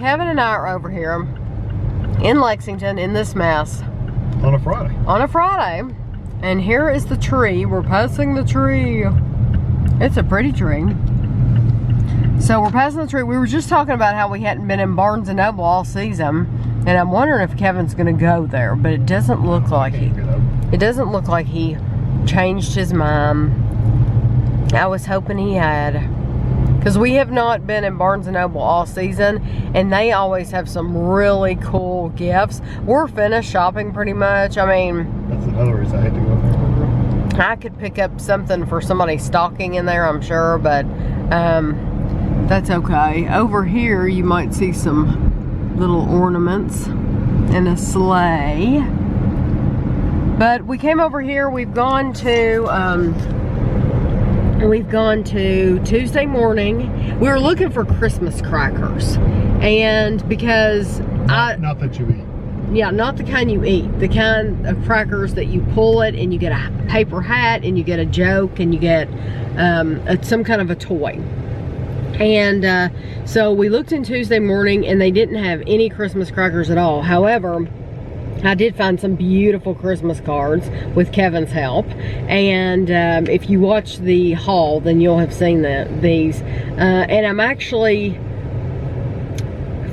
Kevin and I are over here in Lexington in this mess. On a Friday. On a Friday. And here is the tree. We're passing the tree. It's a pretty tree. So we're passing the tree. We were just talking about how we hadn't been in Barnes & Noble all season. And I'm wondering if Kevin's gonna go there, but it doesn't look like he changed his mind. I was hoping he had. Because we have not been in Barnes & Noble all season, and they always have some really cool gifts. We're finished shopping pretty much. I mean, that's another reason I had to go there. I could pick up something for somebody's stocking in there, I'm sure, but that's okay. Over here, you might see some little ornaments and a sleigh. But we came over here. We've gone to Tuesday morning. We were looking for Christmas crackers, and because not that you eat. Yeah, not the kind you eat. The kind of crackers that you pull it and you get a paper hat and you get a joke and you get some kind of a toy. And so we looked in Tuesday morning and they didn't have any Christmas crackers at all. However, I did find some beautiful Christmas cards with Kevin's help. And if you watch the haul, then you'll have seen these. And I'm actually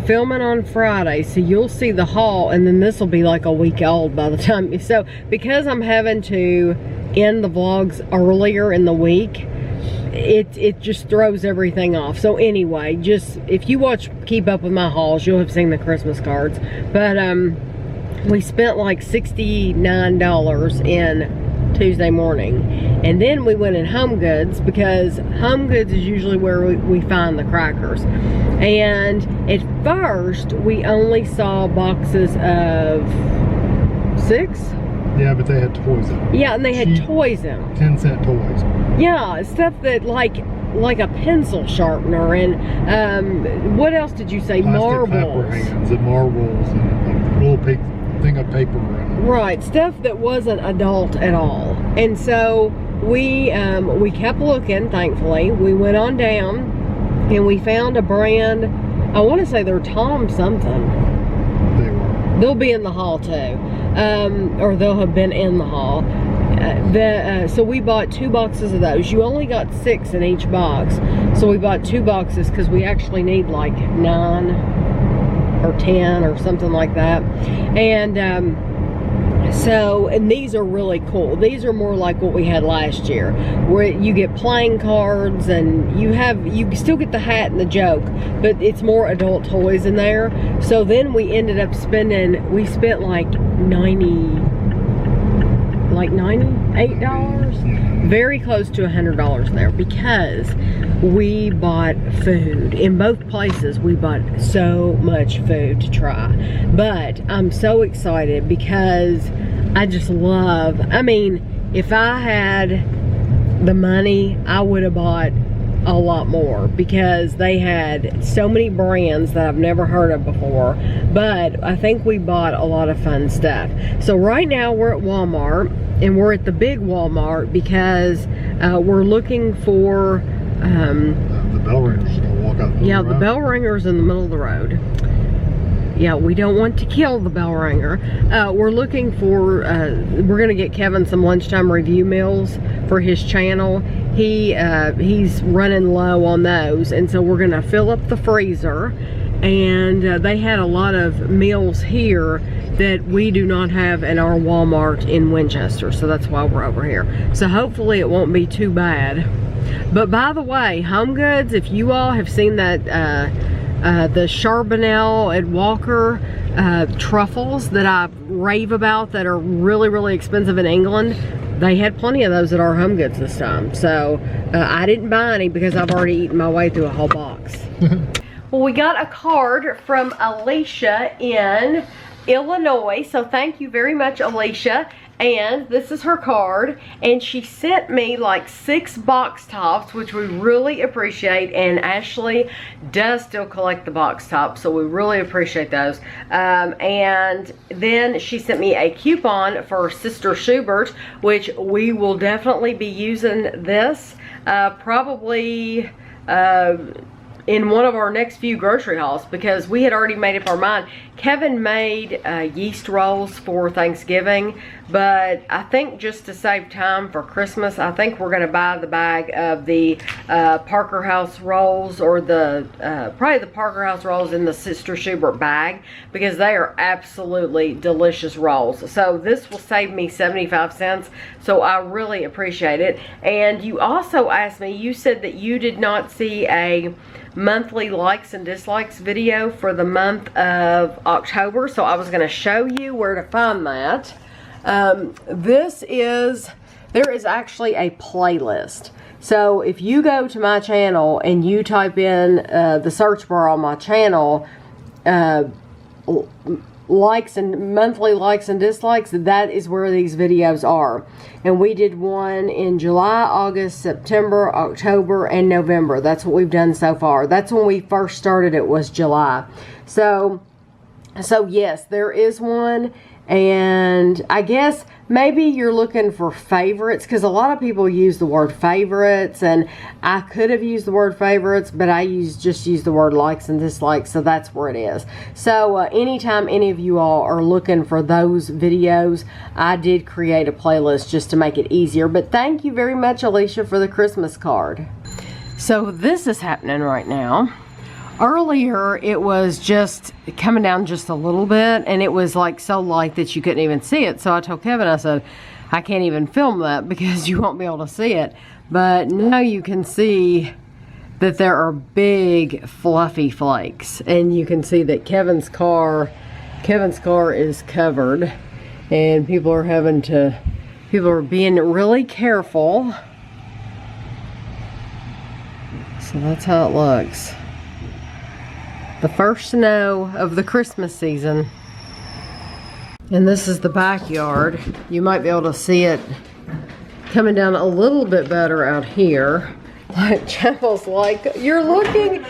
filming on Friday, so you'll see the haul, and then this will be like a week old by the time. So because I'm having to end the vlogs earlier in the week, it just throws everything off. So anyway, just if you keep up with my hauls, you'll have seen the Christmas cards. But we spent like $69 in Tuesday morning, and then we went in Home Goods, because Home Goods is usually where we find the crackers. And at first we only saw boxes of 6. Yeah, but they had toys in them. Yeah, and they had toys in them. 10-cent toys. Yeah, stuff that like a pencil sharpener, and what else did you say? Plastic marbles. Pepper hands and marbles and a little thing of paper. Right, stuff that wasn't adult at all. And so we kept looking. Thankfully, we went on down and we found a brand. I want to say they're Tom something. They were. They'll be in the haul too, or they'll have been in the haul. So we bought 2 boxes of those. You only got 6 in each box, so we bought 2 boxes because we actually need like 9 or 10 or something like that. And and these are really cool. These are more like what we had last year, where you get playing cards and you still get the hat and the joke, but it's more adult toys in there. So then we ended up spent like $98, very close to $100 there, because we bought food. In both places we bought so much food to try. But I'm so excited because I just love, I mean, if I had the money, I would have bought a lot more, because they had so many brands that I've never heard of before. But I think we bought a lot of fun stuff. So right now we're at Walmart, and we're at the big Walmart because we're looking for the bell ringer's gonna walk out. Yeah, the bell ringer's in the middle of the road. Yeah, we don't want to kill the bell ringer. We're looking for, we're gonna get Kevin some lunchtime review meals for his channel. He's running low on those, and so we're gonna fill up the freezer. And they had a lot of meals here that we do not have in our Walmart in Winchester, so that's why we're over here. So hopefully it won't be too bad. But by the way, Home Goods, if you all have seen that the Charbonnel at Walker truffles that I rave about, that are really, really expensive in England, they had plenty of those at our Home Goods this time. So I didn't buy any because I've already eaten my way through a whole box. Well, we got a card from Alicia in Illinois, so thank you very much, Alicia. And this is her card, and she sent me like 6 box tops, which we really appreciate. And Ashley does still collect the box tops, so we really appreciate those. And then she sent me a coupon for Sister Schubert, which we will definitely be using this probably in one of our next few grocery hauls, because we had already made up our mind. Kevin made yeast rolls for Thanksgiving, but I think just to save time for Christmas, I think we're going to buy the bag of the Parker House rolls, or the probably the Parker House rolls in the Sister Schubert bag, because they are absolutely delicious rolls. So this will save me 75 cents, so I really appreciate it. And you also asked me, you said that you did not see a monthly likes and dislikes video for the month of October, so I was going to show you where to find that. There is actually a playlist. So if you go to my channel and you type in the search bar on my channel, monthly likes and dislikes, that is where these videos are. And we did one in July, August, September, October, and November. That's what we've done so far. That's when we first started, it was July. So yes, there is one. And I guess maybe you're looking for favorites, because a lot of people use the word favorites, and I could have used the word favorites, but I just use the word likes and dislikes, so that's where it is. So anytime any of you all are looking for those videos, I did create a playlist just to make it easier. But thank you very much, Alicia, for the Christmas card. So this is happening right now. Earlier, it was just coming down just a little bit, and it was like so light that you couldn't even see it. So I told Kevin, I said, I can't even film that because you won't be able to see it. But now you can see that there are big fluffy flakes, and you can see that Kevin's car is covered, and people are being really careful. So that's how it looks. The first snow of the Christmas season. And this is the backyard. You might be able to see it coming down a little bit better out here. Like Chapel's like, you're looking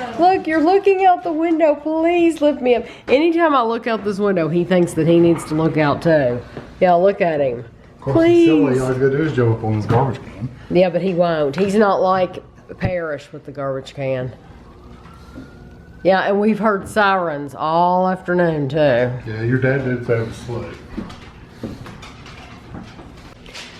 out the window, please lift me up. Anytime I look out this window, he thinks that he needs to look out too. Yeah, look at him. Of course, please. he's silly. All he's got to do is jump up on his garbage can. Yeah, but he won't. He's not like Parrish with the garbage can. Yeah, and we've heard sirens all afternoon too. Yeah, your dad did say it was slow.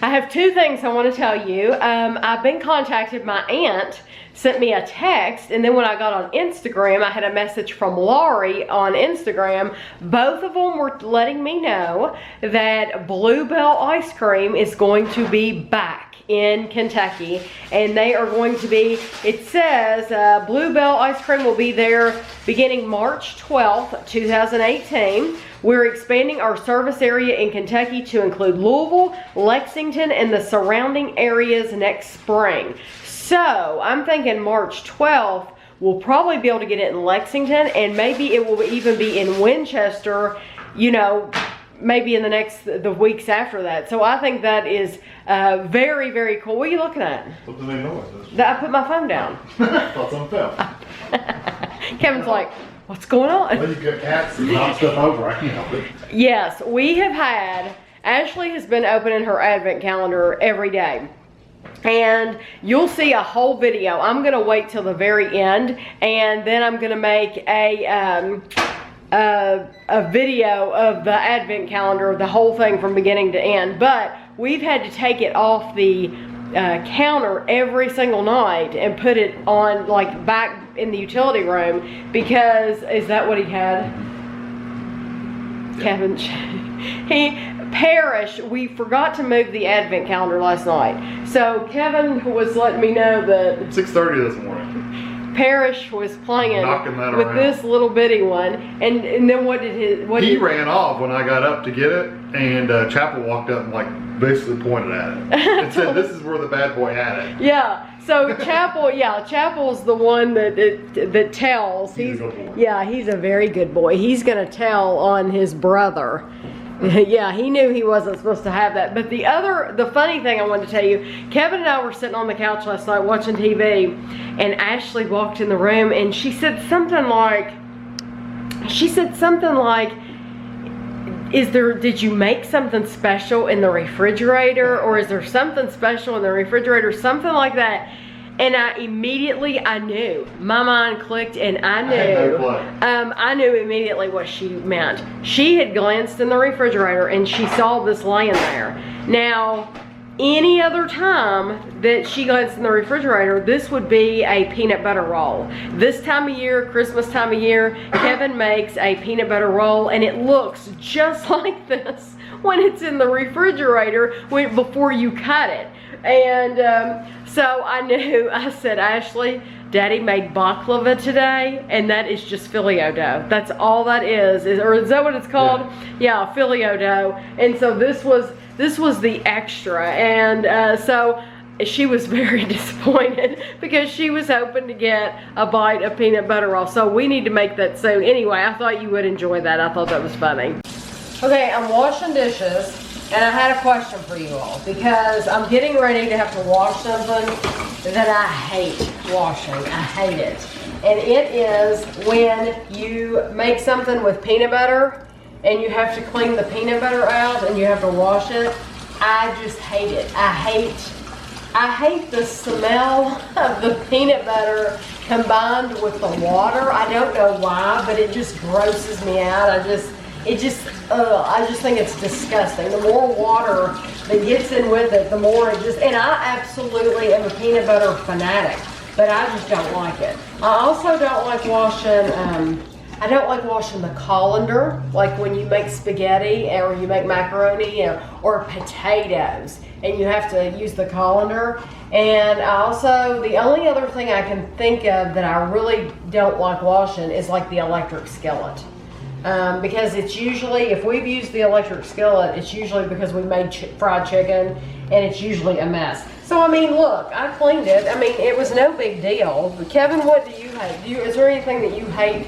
I have two things I want to tell you. I've been contacted. My aunt sent me a text, and then when I got on Instagram, I had a message from Laurie on Instagram. Both of them were letting me know that Bluebell ice cream is going to be back in Kentucky, and they are going to be, it says Bluebell ice cream will be there beginning March 12th, 2018. We're expanding our service area in Kentucky to include Louisville, Lexington, and the surrounding areas next spring. So I'm thinking March 12th, we'll probably be able to get it in Lexington, and maybe it will even be in Winchester, you know, maybe in the weeks after that. So I think that is very, very cool. What are you looking at? Something they know. I put my phone down. Thought something fell. Kevin's like, what's going on? Well, you've got cats that knock stuff over. I can't help it. Yes, we have had, Ashley has been opening her advent calendar every day. And you'll see a whole video. I'm going to wait till the very end, and then I'm going to make a video of the advent calendar, the whole thing from beginning to end. But we've had to take it off the counter every single night and put it on, like, back in the utility room, because, is that what he had? Yeah. Kevin, Parrish, we forgot to move the advent calendar last night. So Kevin was letting me know that 6:30 this morning. Parrish was playing with around. This little bitty one, and then he ran off when I got up to get it, and Chapel walked up and, like, basically pointed at it and said, "This is where the bad boy had it." Yeah. So Chapel's the one that tells. He's a very good boy. He's gonna tell on his brother. Yeah, he knew he wasn't supposed to have that. But the funny thing I wanted to tell you, Kevin and I were sitting on the couch last night watching TV, and Ashley walked in the room, and she said something like, did you make something special in the refrigerator, or is there something special in the refrigerator, something like that. And I knew. My mind clicked and I knew. I had no clue. I knew immediately what she meant. She had glanced in the refrigerator and she saw this laying there. Now, any other time that she glanced in the refrigerator, this would be a peanut butter roll. This time of year, Christmas time of year, Kevin makes a peanut butter roll and it looks just like this when it's in the refrigerator before you cut it. And so I knew, I said, Ashley, Daddy made baklava today, and that is just filio dough. That's all that is or is that what it's called? Yeah, filio dough. And so this was the extra, and so she was very disappointed because she was hoping to get a bite of peanut butter roll. So we need to make that soon. Anyway, I thought you would enjoy that. I thought that was funny. Okay, I'm washing dishes, and I had a question for you all because I'm getting ready to have to wash something that I hate washing. I hate it. And it is when you make something with peanut butter and you have to clean the peanut butter out and you have to wash it. I just hate it. I hate the smell of the peanut butter combined with the water. I don't know why, but it just grosses me out. I just think it's disgusting. The more water that gets in with it, the more it just, and I absolutely am a peanut butter fanatic, but I just don't like it. I also don't like washing, I don't like washing the colander, like when you make spaghetti or you make macaroni or potatoes and you have to use the colander. And the only other thing I can think of that I really don't like washing is like the electric skillet. Because it's usually, if we've used the electric skillet, it's usually because we made fried chicken and it's usually a mess. So I mean, look, I cleaned it. I mean, it was no big deal. But Kevin, what do you hate? Is there anything that you hate?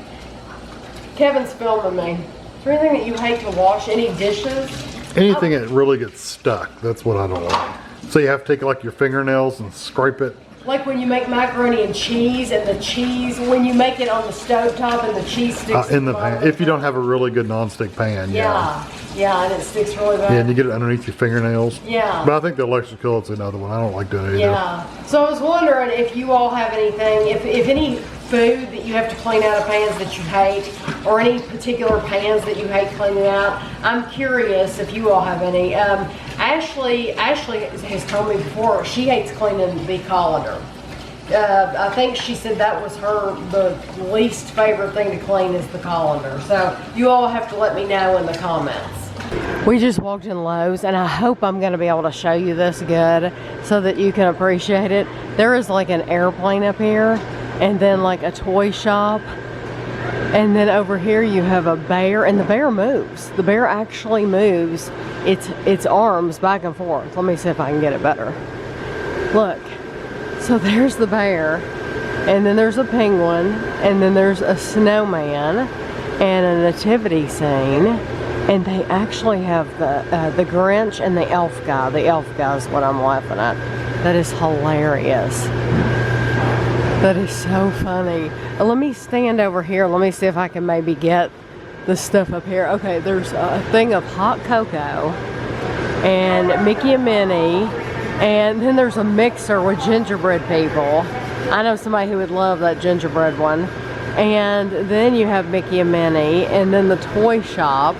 Kevin's filming me. Is there anything that you hate to wash? Any dishes? Anything that really gets stuck, that's what I don't like. So you have to take like your fingernails and scrape it. Like when you make macaroni and cheese, and the cheese, when you make it on the stovetop and the cheese sticks in the pan. If you don't have a really good nonstick pan, yeah, and it sticks really bad. Yeah, and you get it underneath your fingernails. Yeah. But I think the electric skillet's another one. I don't like doing it either. Yeah. So I was wondering if you all have anything, if any food that you have to clean out of pans that you hate, or any particular pans that you hate cleaning out. I'm curious if you all have any. Ashley has told me before she hates cleaning the colander. I think she said that was the least favorite thing to clean is the colander. So you all have to let me know in the comments. We just walked in Lowe's, and I hope I'm going to be able to show you this good so that you can appreciate it. There is like an airplane up here, and then like a toy shop, and then over here you have a bear, and the bear moves. The bear actually moves its arms back and forth. Let me see if I can get it better. Look, so there's the bear, and then there's a penguin, and then there's a snowman and a nativity scene, and they actually have the Grinch and the elf guy. The elf guy is what I'm laughing at. That is hilarious. That is so funny. Let me stand over here. Let me see if I can maybe get the stuff up here. Okay, there's a thing of hot cocoa and Mickey and Minnie, and then there's a mixer with gingerbread people. I know somebody who would love that gingerbread one. And then you have Mickey and Minnie, and then the toy shop,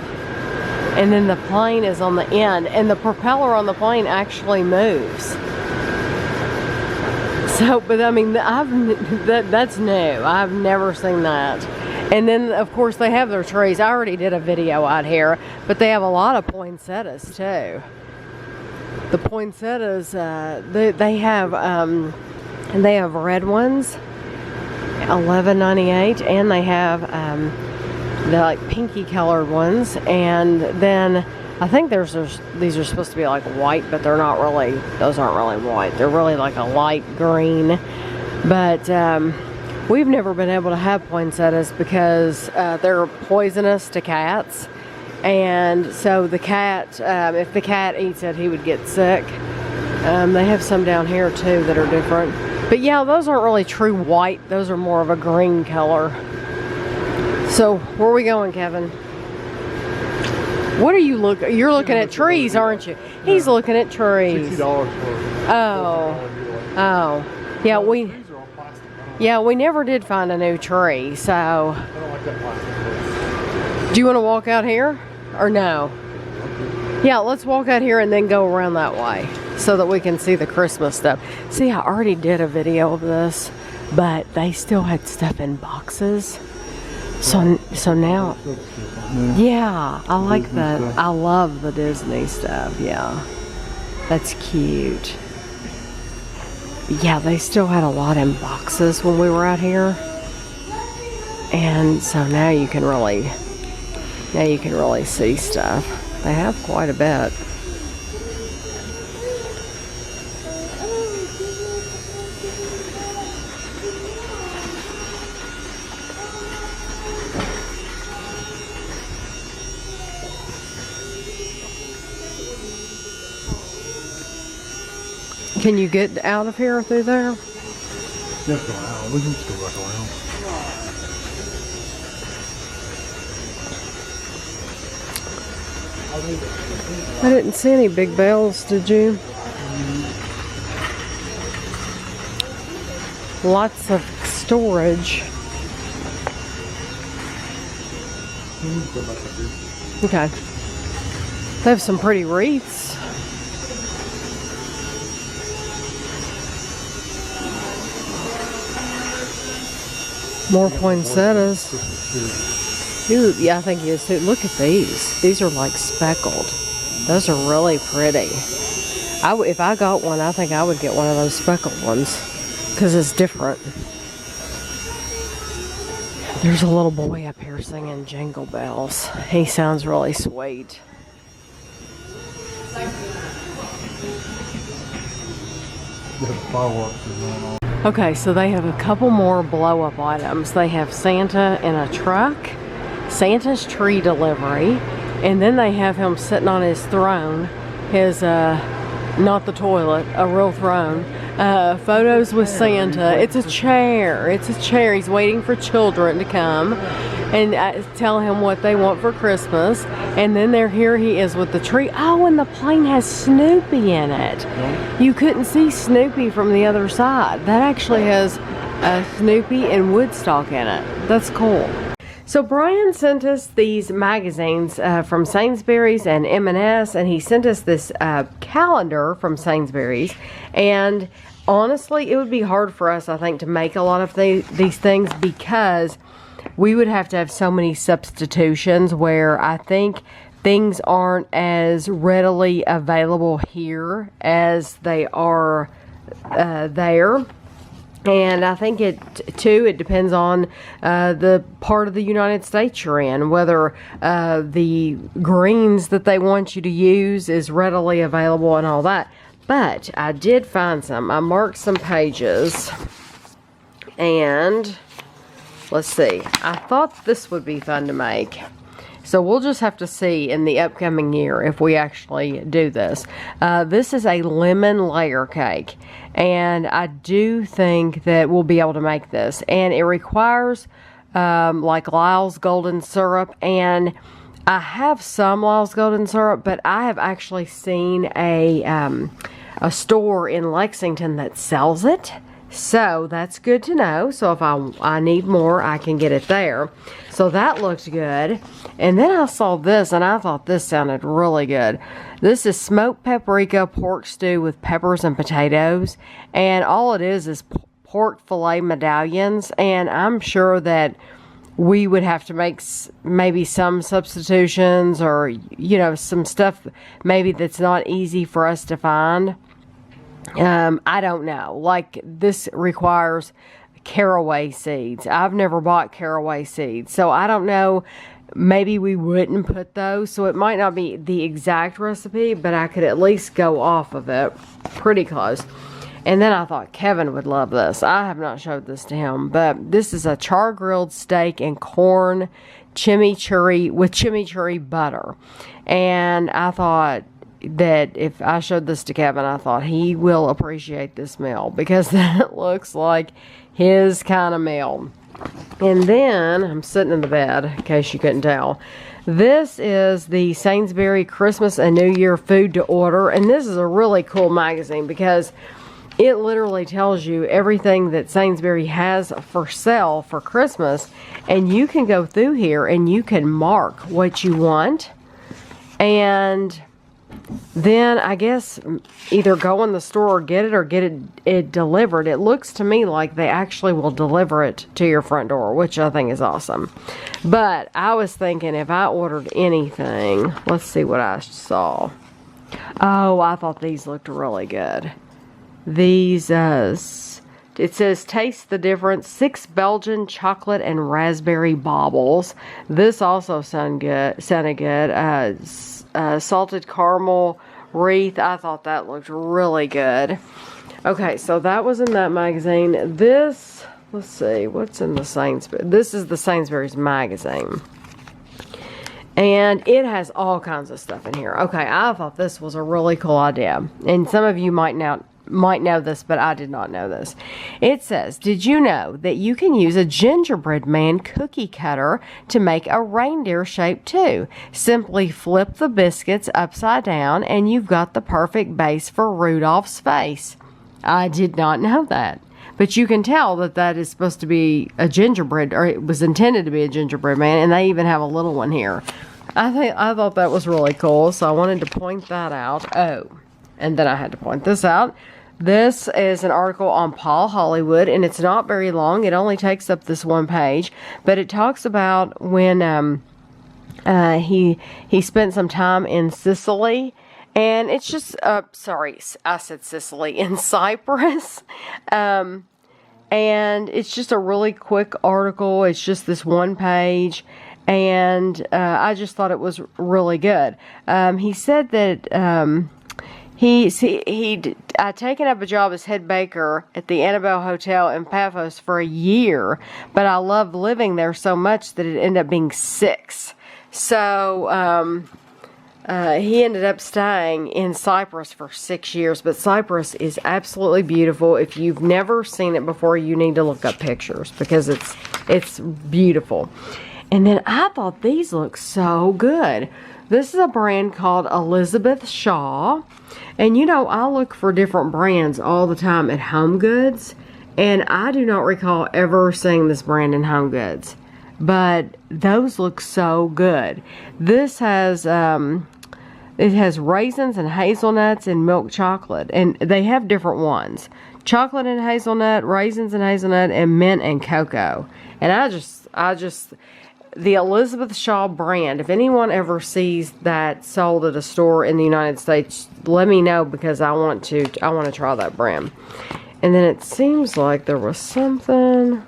and then the plane is on the end, and the propeller on the plane actually moves. So, but I mean, that's new. I've never seen that. And then, of course, they have their trees. I already did a video out here, but they have a lot of poinsettias too. The poinsettias, they have red ones, $11.98, and they have the like pinky colored ones, and then I think these are supposed to be like white, but they're not really, those aren't really white. They're really like a light green. But we've never been able to have poinsettias because they're poisonous to cats. And so the cat, if the cat eats it, he would get sick. They have some down here too that are different. But yeah, those aren't really true white. Those are more of a green color. So where are we going, Kevin? What are you looking? You're looking at trees, aren't you? He's looking at trees. $60 for. Oh. Yeah, These we are all plastic. we never did find a new tree, so. I don't like that plastic. Do you want to walk out here or no? Yeah, let's walk out here and then go around that way so that we can see the Christmas stuff. See, I already did a video of this, but they still had stuff in boxes. So now, yeah, I like that. I love the Disney stuff. Yeah, that's cute. Yeah, they still had a lot in boxes when we were out here, and so now you can really see stuff. They have quite a bit. Can you get out of here through there? Let's go out. We can just go back around. I didn't see any big bells, did you? Lots of storage. Okay. They have some pretty wreaths. More poinsettias. Ooh, yeah, I think he is too. Look at these. These are like speckled. Those are really pretty. If I got one, I think I would get one of those speckled ones because it's different. There's a little boy up here singing Jingle Bells. He sounds really sweet. Okay, so they have a couple more blow-up items. They have Santa in a truck, Santa's tree delivery, and then they have him sitting on his throne, his, not the toilet, a real throne. Photos with Santa. It's a chair. It's a chair. He's waiting for children to come and tell him what they want for Christmas. And then here he is with the tree. Oh, and the plane has Snoopy in it. You couldn't see Snoopy from the other side. That actually has Snoopy and Woodstock in it. That's cool. So Brian sent us these magazines from Sainsbury's and M&S, and he sent us this calendar from Sainsbury's. And honestly, it would be hard for us, I think, to make a lot of these things because we would have to have so many substitutions where I think things aren't as readily available here as they are there. And I think it depends on the part of the United States you're in, whether the greens that they want you to use is readily available and all that. But I did find some. I marked some pages. And let's see. I thought this would be fun to make. So we'll just have to see in the upcoming year if we actually do this. This is a lemon layer cake. And I do think that we'll be able to make this. And it requires like Lyle's golden syrup. And I have some Lyle's golden syrup, but I have actually seen a store in Lexington that sells it. So that's good to know. So if I need more, I can get it there. So that looked good. And then I saw this and I thought this sounded really good. This is smoked paprika pork stew with peppers and potatoes. And all it is pork filet medallions. And I'm sure that we would have to make maybe some substitutions or, you know, some stuff maybe that's not easy for us to find. I don't know. Like, this requires caraway seeds. I've never bought caraway seeds, so I don't know. Maybe we wouldn't put those, so it might not be the exact recipe, but I could at least go off of it pretty close. And then I thought Kevin would love this. I have not showed this to him, but this is a char-grilled steak and corn chimichurri with chimichurri butter. And I thought that if I showed this to Kevin, I thought he will appreciate this meal because that looks like his kind of meal. And then I'm sitting in the bed in case you couldn't tell. This is the Sainsbury Christmas and New Year food to order, and this is a really cool magazine because it literally tells you everything that Sainsbury has for sale for Christmas, and you can go through here and you can mark what you want, and then I guess either go in the store or get it delivered. It looks to me like they actually will deliver it to your front door, which I think is awesome. But I was thinking if I ordered anything, let's see what I saw. Oh, I thought these looked really good. These, it says taste the difference, 6 Belgian chocolate and raspberry baubles. This also sounded good. Salted caramel wreath. I thought that looked really good. Okay, so that was in that magazine. This, let's see, what's in the Sainsbury's? This is the Sainsbury's magazine. And it has all kinds of stuff in here. Okay, I thought this was a really cool idea. And some of you might know this, but I did not know this. It says, did you know that you can use a gingerbread man cookie cutter to make a reindeer shape too? Simply flip the biscuits upside down and you've got the perfect base for Rudolph's face. I did not know that. But you can tell that that is supposed to be a gingerbread, or it was intended to be a gingerbread man, and they even have a little one here. I thought that was really cool, so I wanted to point that out. Oh, and then I had to point this out. This is an article on Paul Hollywood, and it's not very long. It only takes up this one page, but it talks about when he spent some time in Sicily, and it's just sorry, I said Sicily, in Cyprus. And it's just a really quick article. It's just this one page, and I just thought it was really good. He said that he'd taken up a job as head baker at the Annabelle Hotel in Paphos for a year, but I loved living there so much that it ended up being 6. So he ended up staying in Cyprus for 6 years, but Cyprus is absolutely beautiful. If you've never seen it before, you need to look up pictures because it's beautiful. And then I thought these look so good. This is a brand called Elizabeth Shaw. And you know, I look for different brands all the time at Home Goods, and I do not recall ever seeing this brand in Home Goods. But those look so good. This has it has raisins and hazelnuts and milk chocolate, and they have different ones: chocolate and hazelnut, raisins and hazelnut, and mint and cocoa. And I just the Elizabeth Shaw brand, if anyone ever sees that sold at a store in the United States, let me know, because I want to try that brand. And then it seems like there was something.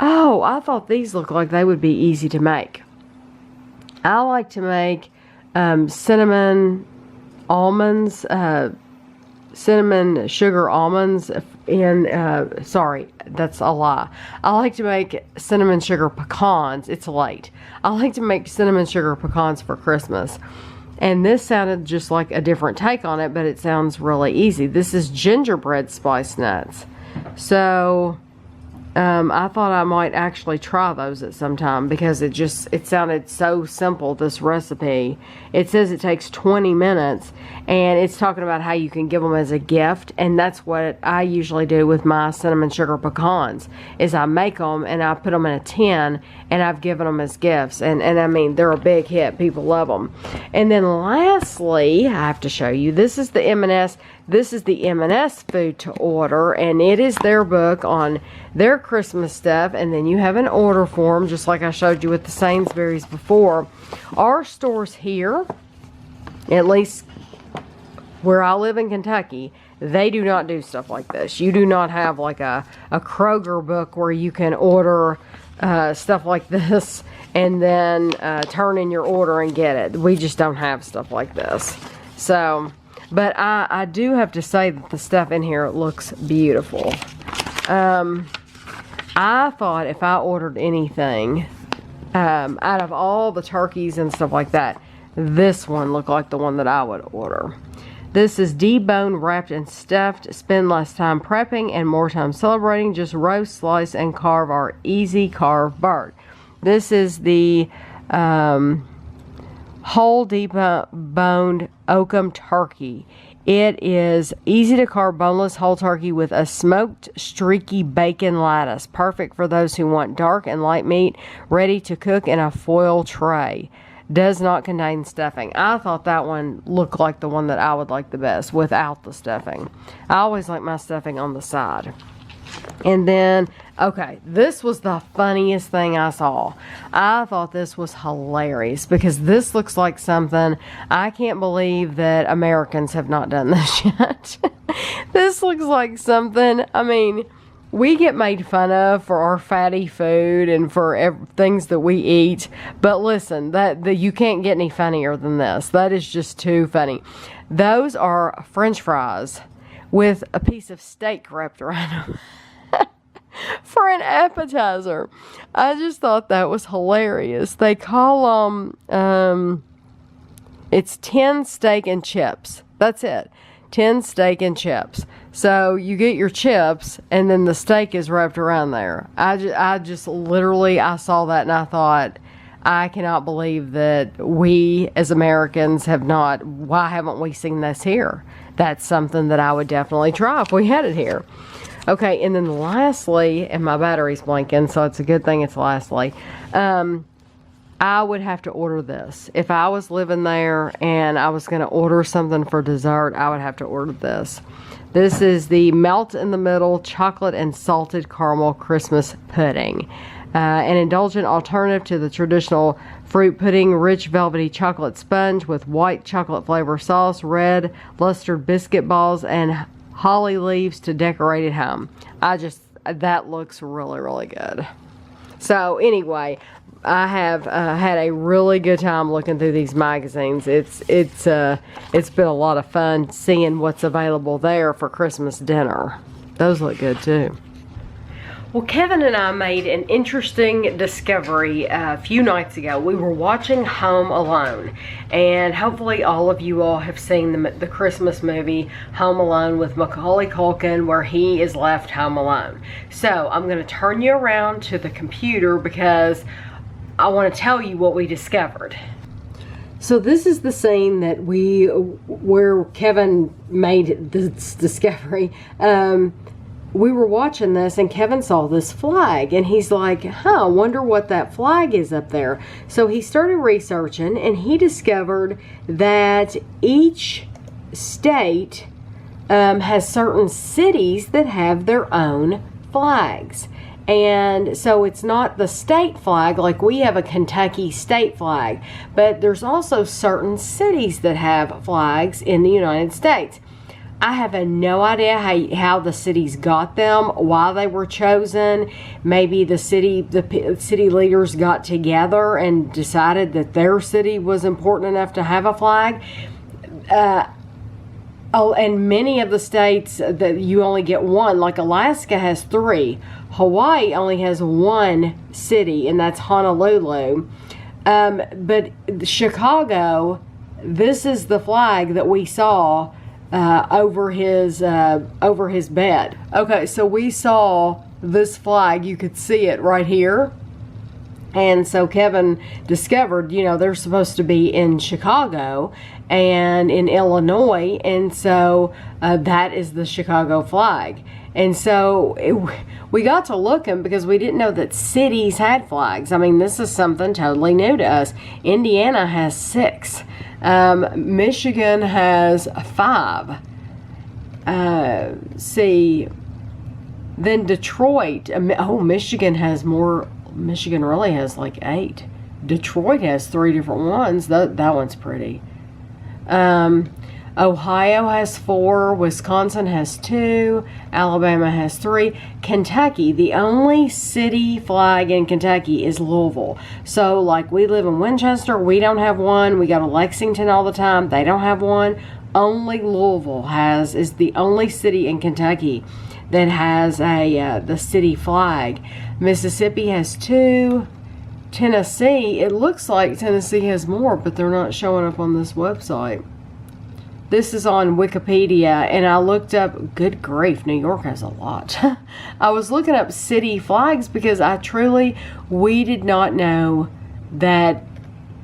Oh, I thought these looked like they would be easy to make. I like to make cinnamon almonds, cinnamon sugar almonds, and sorry, that's a lie. I like to make cinnamon sugar pecans. It's late. I like to make cinnamon sugar pecans for Christmas. And this sounded just like a different take on it, but it sounds really easy. This is gingerbread spice nuts. So I thought I might actually try those at some time, because it sounded so simple, this recipe. It says it takes 20 minutes, and it's talking about how you can give them as a gift, and that's what I usually do with my cinnamon sugar pecans, is I make them and I put them in a tin, and I've given them as gifts, and I mean, they're a big hit. People love them. And then lastly, I have to show you, this is the M&S. This is the M&S food to order, and it is their book on their Christmas stuff, and then you have an order form, just like I showed you with the Sainsbury's before. Our stores here, at least where I live in Kentucky, they do not do stuff like this. You do not have like a Kroger book where you can order stuff like this and then turn in your order and get it. We just don't have stuff like this. So, but I do have to say that the stuff in here looks beautiful. I thought if I ordered anything out of all the turkeys and stuff like that, this one looked like the one that I would order. This is deboned, wrapped, and stuffed. Spend less time prepping and more time celebrating. Just roast, slice, and carve our easy carve bird. This is the whole deboned Oakham turkey. It is easy to carve boneless whole turkey with a smoked streaky bacon lattice. Perfect for those who want dark and light meat, ready to cook in a foil tray. Does not contain stuffing. I thought that one looked like the one that I would like the best without the stuffing. I always like my stuffing on the side. And then, okay, this was the funniest thing I saw. I thought this was hilarious because this looks like something, I can't believe that Americans have not done this yet. This looks like something, I mean, we get made fun of for our fatty food and for things that we eat. But listen, you can't get any funnier than this. That is just too funny. Those are French fries with a piece of steak wrapped around them. For an appetizer. I just thought that was hilarious. They call them, it's 10 steak and chips. That's it. 10 steak and chips. So you get your chips and then the steak is wrapped around there. I just literally, I saw that and I thought, I cannot believe that we as Americans have not, why haven't we seen this here? That's something that I would definitely try if we had it here. Okay, and then lastly, and my battery's blinking, so it's a good thing it's lastly, I would have to order this. If I was living there and I was going to order something for dessert, I would have to order this. This is the Melt in the Middle Chocolate and Salted Caramel Christmas Pudding. An indulgent alternative to the traditional fruit pudding, rich velvety chocolate sponge with white chocolate flavor sauce, red lustered biscuit balls, and holly leaves to decorate at home. That looks really, really good. So anyway, I have had a really good time looking through these magazines. It's been a lot of fun seeing what's available there for Christmas dinner. Those look good too. Well, Kevin and I made an interesting discovery a few nights ago. We were watching Home Alone, and hopefully all of you all have seen the Christmas movie Home Alone with Macaulay Culkin, where he is left home alone. So I'm going to turn you around to the computer because I want to tell you what we discovered. So this is the scene that where Kevin made this discovery. We were watching this and Kevin saw this flag and he's like, I wonder what that flag is up there. So he started researching and he discovered that each state has certain cities that have their own flags. And so it's not the state flag, like we have a Kentucky state flag, but there's also certain cities that have flags in the United States. I have no idea how the cities got them, why they were chosen. Maybe the city leaders got together and decided that their city was important enough to have a flag. And many of the states that you only get one, like Alaska has 3. Hawaii only has 1 city, and that's Honolulu. But Chicago, this is the flag that we saw over his bed. Okay, so we saw this flag. You could see it right here. And so Kevin discovered, they're supposed to be in Chicago and in Illinois. And so that is the Chicago flag. And so we got to looking because we didn't know that cities had flags. I mean, this is something totally new to us. Indiana has 6. Michigan has 5. See, then Detroit. Michigan has more. Michigan really has like 8. Detroit has 3 different ones. That one's pretty. Ohio has 4. Wisconsin has 2. Alabama has 3. Kentucky, the only city flag in Kentucky is Louisville. So like we live in Winchester, we don't have one. We go to Lexington all the time. They don't have one. Only Louisville is the only city in Kentucky that has the city flag. Mississippi has 2. Tennessee, it looks like Tennessee has more, but they're not showing up on this website. This is on Wikipedia, and I looked up, good grief, New York has a lot. I was looking up city flags because we did not know that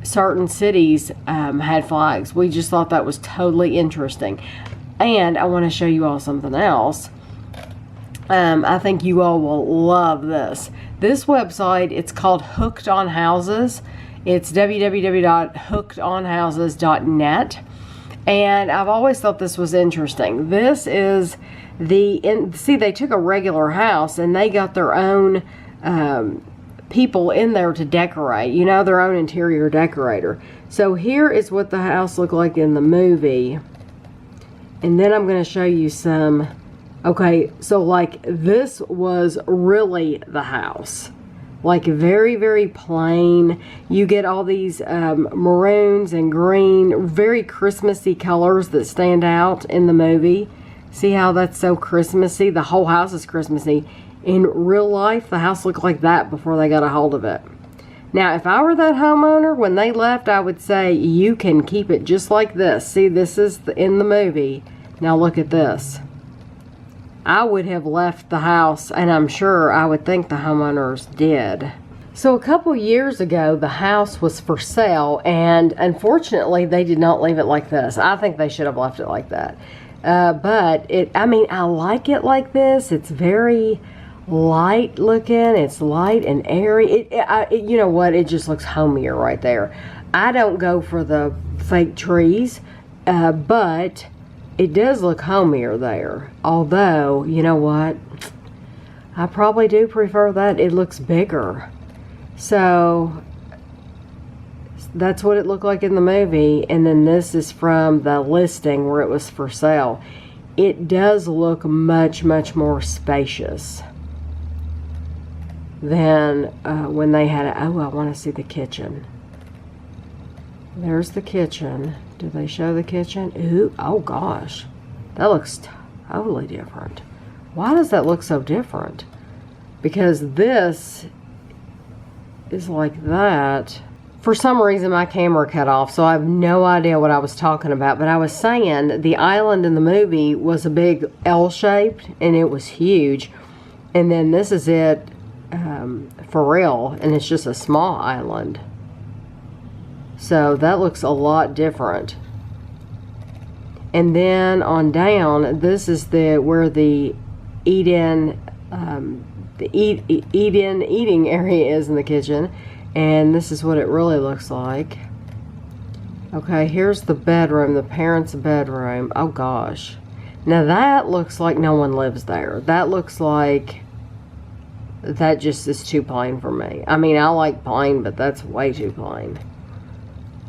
certain cities had flags. We just thought that was totally interesting. And I want to show you all something else. I think you all will love this. This website, it's called Hooked on Houses. It's www.hookedonhouses.net. And I've always thought this was interesting. This is see, they took a regular house and they got their own people in there to decorate, you know, their own interior decorator. So here is what the house looked like in the movie. And then I'm going to show you some. Okay, so like this was really the house. Like very, very plain. You get all these maroons and green, very Christmassy colors that stand out in the movie. See how that's so Christmassy? The whole house is Christmassy. In real life, the house looked like that before they got a hold of it. Now, if I were that homeowner, when they left, I would say, you can keep it just like this. See, this is in the movie. Now look at this. I would have left the house, and I'm sure I would think the homeowners did. So a couple years ago, the house was for sale, and unfortunately, they did not leave it like this. I think they should have left it like that. But I mean, I like it like this. It's very light looking. It's light and airy. You know what? It just looks homier right there. I don't go for the fake trees, but it does look homier there. Although, you know what? I probably do prefer that. It looks bigger. So that's what it looked like in the movie. And then this is from the listing where it was for sale. It does look much, much more spacious than when they had it. Oh, I want to see the kitchen. There's the kitchen. Do they show the kitchen? Ooh, oh gosh. That looks totally different. Why does that look so different? Because this is like that. For some reason my camera cut off, so I have no idea what I was talking about. But I was saying the island in the movie was a big L-shaped and it was huge. And then this is it for real, and it's just a small island. So that looks a lot different. And then on down, this is where the eating area is in the kitchen. And this is what it really looks like. Okay, here's the bedroom, the parents' bedroom. Oh gosh. Now that looks like no one lives there. That looks like that just is too plain for me. I mean, I like plain, but that's way too plain.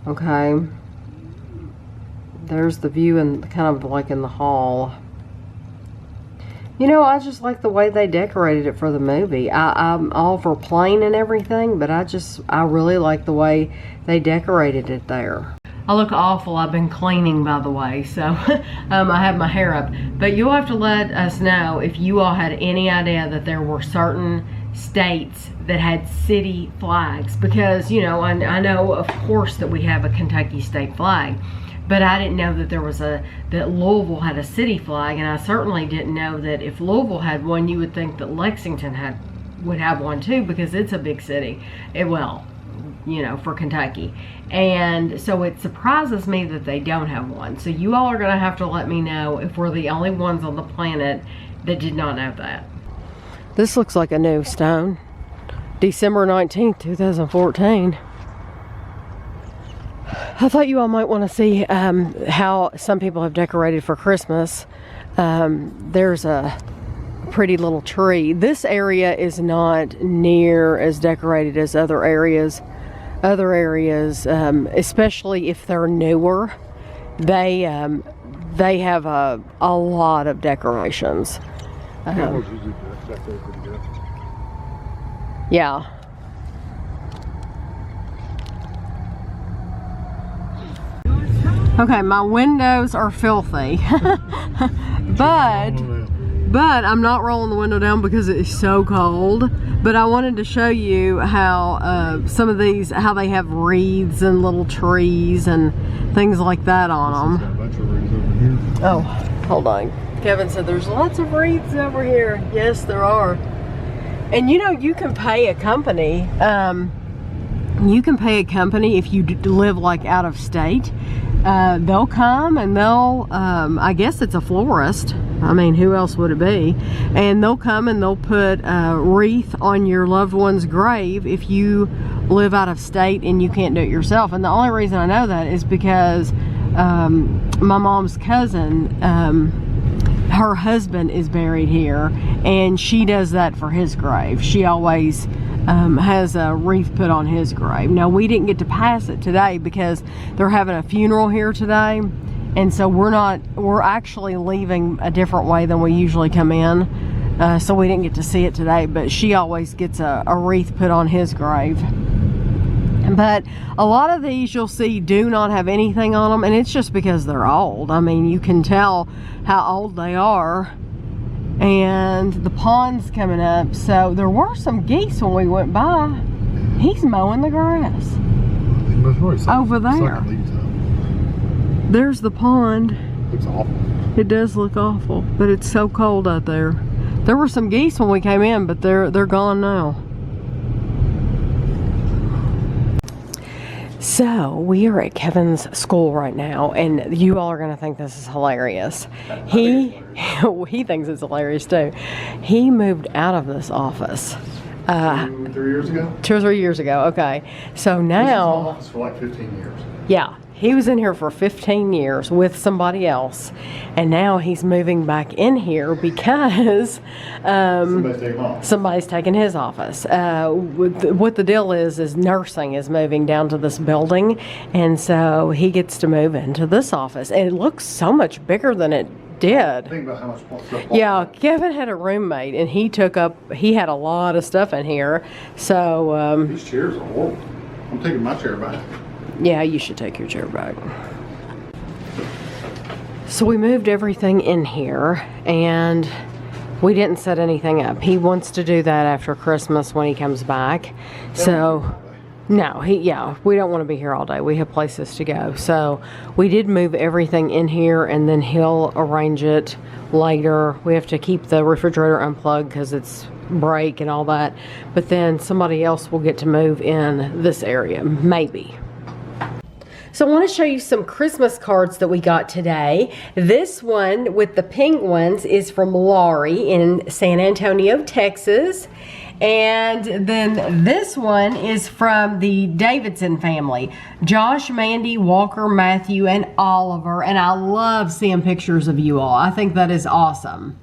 Okay. There's the view and kind of like in the hall. You know, I just like the way they decorated it for the movie. I'm all for plain and everything, but I really like the way they decorated it there. I look awful. I've been cleaning, by the way, so I have my hair up. But you'll have to let us know if you all had any idea that there were certain states that had city flags. Because, you know, I know, of course, that we have a Kentucky state flag. But I didn't know that that Louisville had a city flag, and I certainly didn't know that if Louisville had one, you would think that Lexington would have one too, because it's a big city. Well, you know, for Kentucky. And so it surprises me that they don't have one. So you all are going to have to let me know if we're the only ones on the planet that did not know that. This looks like a new stone. December 19th, 2014. I thought you all might want to see how some people have decorated for Christmas. There's a pretty little tree. This area is not near as decorated as other areas. Other areas, especially if they're newer, they have a lot of decorations. Yeah. Okay, my windows are filthy, but I'm not rolling the window down because it is so cold. But I wanted to show you how some of these, how they have wreaths and little trees and things like that on them. Oh, hold on. Kevin said there's lots of wreaths over here. Yes, there are. And you know, you can pay a company. You can pay a company if you live like out of state. they'll come and they'll, I guess it's a florist. I mean, who else would it be? And they'll come and they'll put a wreath on your loved one's grave if you live out of state and you can't do it yourself. And the only reason I know that is because my mom's cousin, her husband is buried here, and she does that for his grave. She always has a wreath put on his grave. Now, we didn't get to pass it today because they're having a funeral here today, and so we're actually leaving a different way than we usually come in, so we didn't get to see it today, but she always gets a wreath put on his grave. But a lot of these you'll see do not have anything on them, and it's just because they're old. I mean, you can tell how old they are. And the pond's coming up, so there were some geese when we went by. He's mowing the grass over there. There's the pond. Looks awful. It does look awful, but it's so cold out there. There were some geese when we came in, but they're gone now. So we are at Kevin's school right now, and you all are going to think this is hilarious. He thinks it's hilarious too. He moved out of this office 3 years ago? 2 or 3 years ago. Okay, so now This was for like 15 years. Yeah, he was in here for 15 years with somebody else, and now he's moving back in here because somebody's taking his office. What the deal is nursing is moving down to this building, and so he gets to move into this office, and it looks so much bigger than it did. Think about how much stuff. Yeah, Kevin had a roommate, and he had a lot of stuff in here, so These chairs are horrible. I'm taking my chair back. yeah, you should take your chair back. So we moved everything in here, and we didn't set anything up. He wants to do that after Christmas when he comes back. So, no, we don't want to be here all day. We have places to go. So we did move everything in here, and then he'll arrange it later. We have to keep the refrigerator unplugged because it's break and all that. But then somebody else will get to move in this area, maybe. So I want to show you some Christmas cards that we got today. This one with the pink ones is from Laurie in San Antonio, Texas. And then this one is from the Davidson family. Josh, Mandy, Walker, Matthew, and Oliver. And I love seeing pictures of you all. I think that is awesome.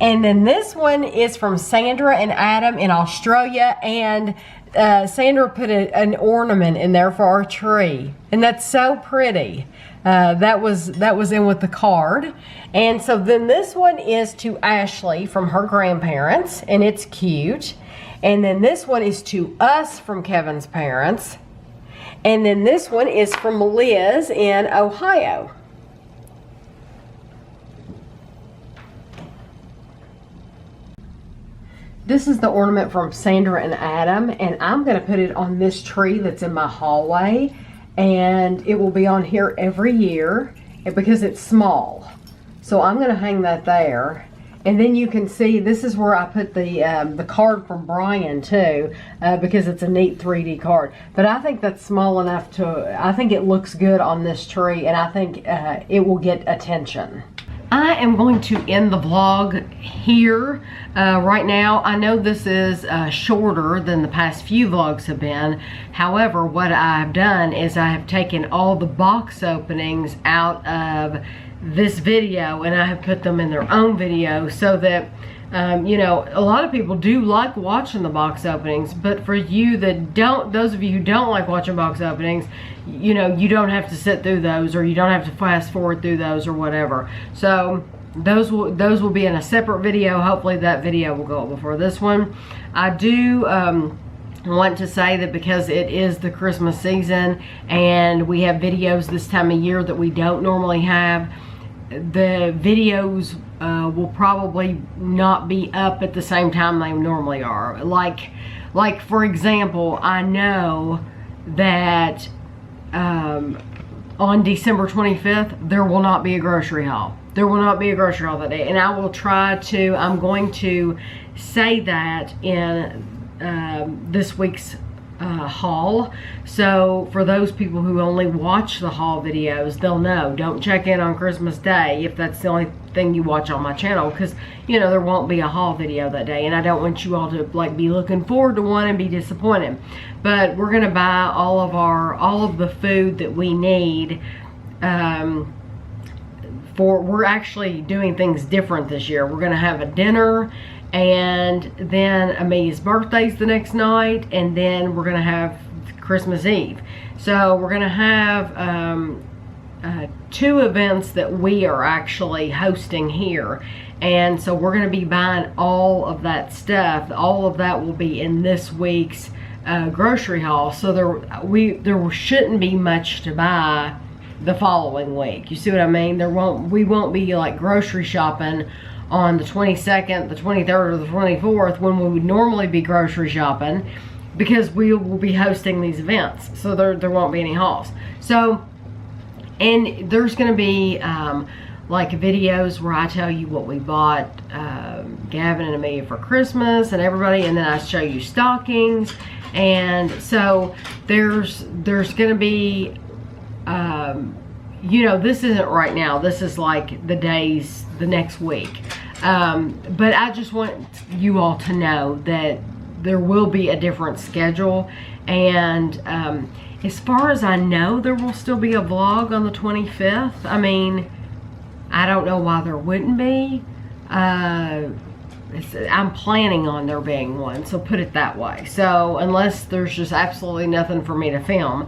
And then this one is from Sandra and Adam in Australia, and Sandra put an ornament in there for our tree, and that's so pretty. That was in with the card. And so then this one is to Ashley from her grandparents, and it's cute. And then this one is to us from Kevin's parents. And then this one is from Liz in Ohio. This is the ornament from Sandra and Adam, and I'm going to put it on this tree that's in my hallway, and it will be on here every year because it's small. So I'm going to hang that there. And then you can see this is where I put the card from Brian too, because it's a neat 3D card. But I think that's small enough I think it looks good on this tree, and I think it will get attention. I am going to end the vlog here right now. I know this is shorter than the past few vlogs have been. However, what I've done is I have taken all the box openings out of this video, and I have put them in their own video so that you know, a lot of people do like watching the box openings, but for you that don't, those of you who don't like watching box openings, you know, you don't have to sit through those, or you don't have to fast forward through those or whatever. So those will be in a separate video. Hopefully that video will go up before this one. I do want to say that because it is the Christmas season and we have videos this time of year that we don't normally have, the videos will probably not be up at the same time they normally are. Like for example, I know that on December 25th, there will not be a grocery haul. There will not be a grocery haul that day. And I will try to, I'm going to say that in this week's haul. So for those people who only watch the haul videos, they'll know, don't check in on Christmas Day if that's the only thing you watch on my channel, because you know there won't be a haul video that day, and I don't want you all to like be looking forward to one and be disappointed. But we're gonna buy all of the food that we need. We're actually doing things different this year. We're gonna have a dinner, and then Amelia's birthday's the next night, and then we're gonna have Christmas Eve. So we're gonna have 2 events that we are actually hosting here, and so we're gonna be buying all of that stuff. All of that will be in this week's grocery haul. So there shouldn't be much to buy the following week. You see what I mean? We won't be like grocery shopping on the 22nd, the 23rd, or the 24th when we would normally be grocery shopping, because we will be hosting these events. So there won't be any hauls. So, and there's going to be like videos where I tell you what we bought Gavin and Amelia for Christmas and everybody, and then I show you stockings. And so there's going to be you know, this isn't right now, this is like the next week, but I just want you all to know that there will be a different schedule. And as far as I know, there will still be a vlog on the 25th. I mean, I don't know why there wouldn't be. I'm planning on there being one, so put it that way. So unless there's just absolutely nothing for me to film,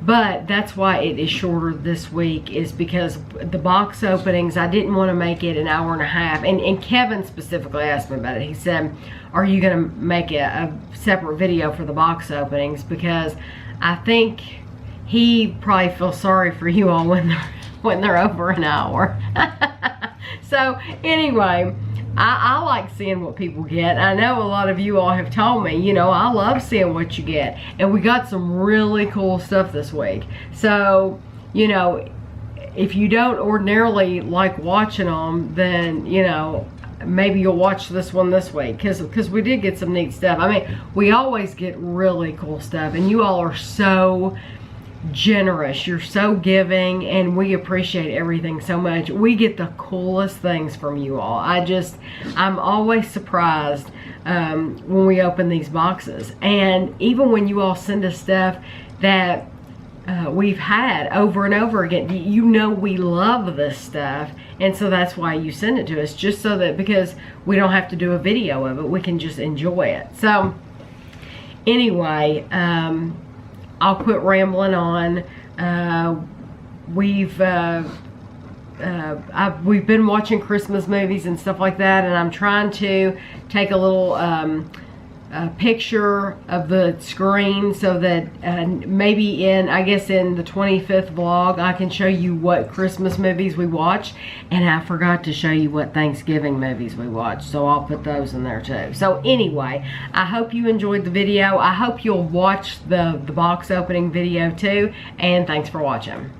but that's why it is shorter this week, is because the box openings, I didn't want to make it an hour and a half. And Kevin specifically asked me about it. He said, are you going to make a separate video for the box openings? Because I think he probably feels sorry for you all when they're over an hour. So anyway, I like seeing what people get. I know a lot of you all have told me, you know, I love seeing what you get. And we got some really cool stuff this week. So, you know, if you don't ordinarily like watching them, then, you know, maybe you'll watch this one this week. Because we did get some neat stuff. I mean, we always get really cool stuff. And you all are so generous, you're so giving, and we appreciate everything so much. We get the coolest things from you all. I'm always surprised when we open these boxes, and even when you all send us stuff that we've had over and over again. You know we love this stuff, and so that's why you send it to us, just so that, because we don't have to do a video of it, we can just enjoy it. So anyway, I'll quit rambling on. We've been watching Christmas movies and stuff like that, and I'm trying to take a little picture of the screen so that maybe I guess in the 25th vlog I can show you what Christmas movies we watched. And I forgot to show you what Thanksgiving movies we watched, so I'll put those in there too. So anyway, I hope you enjoyed the video. I hope you'll watch the box opening video too, and thanks for watching.